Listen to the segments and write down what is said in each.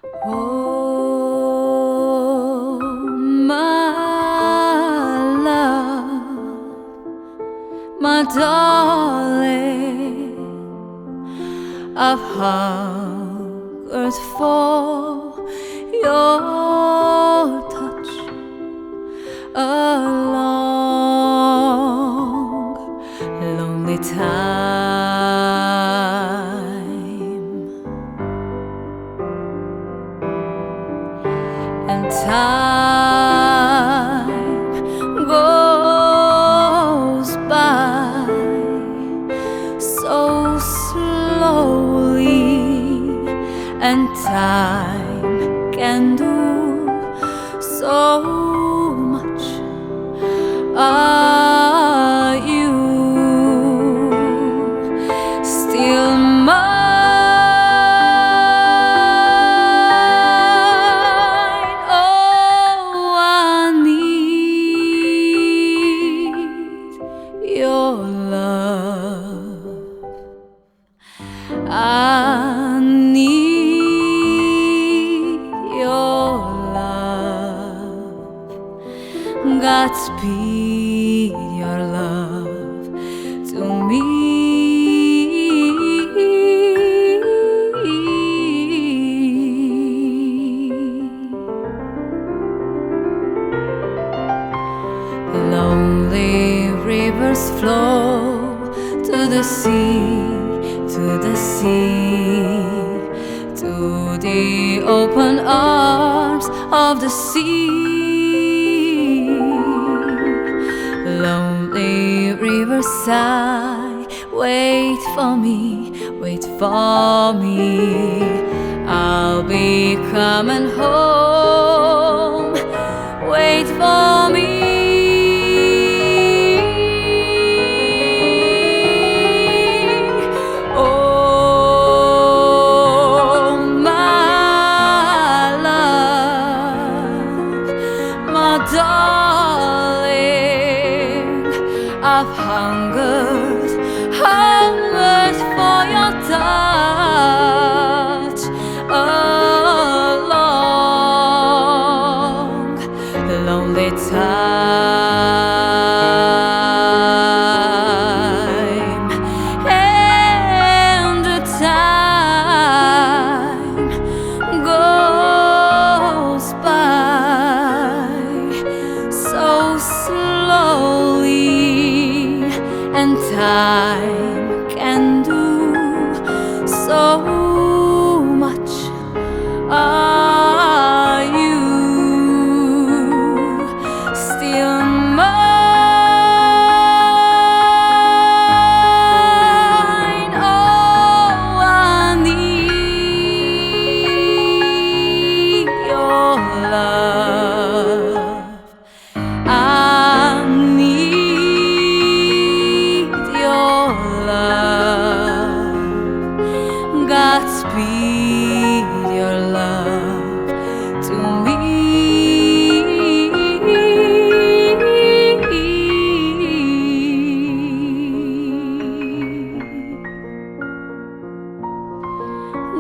Oh, my love, my darling, I've hungered for your touch a long, lonely time, and time goes by so slowly, and time can do so much. Are you still mine? Oh, I need your love. I need your love. Godspeed your love to me. Lonely rivers flow to the sea, to the sea, to the open arms of the sea. Lonely river sigh, wait for me, wait for me. I'll be coming home, wait for me. Oh, my love, my darling, I've hungered for your touch a long, lonely time, and the time goes by so slowly, and time can do so much. Are you still mine? Oh, I need your love. I need your love. Godspeed your love to me.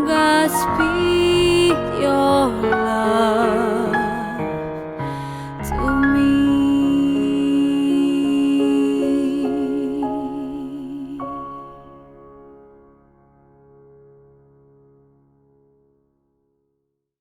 Godspeed.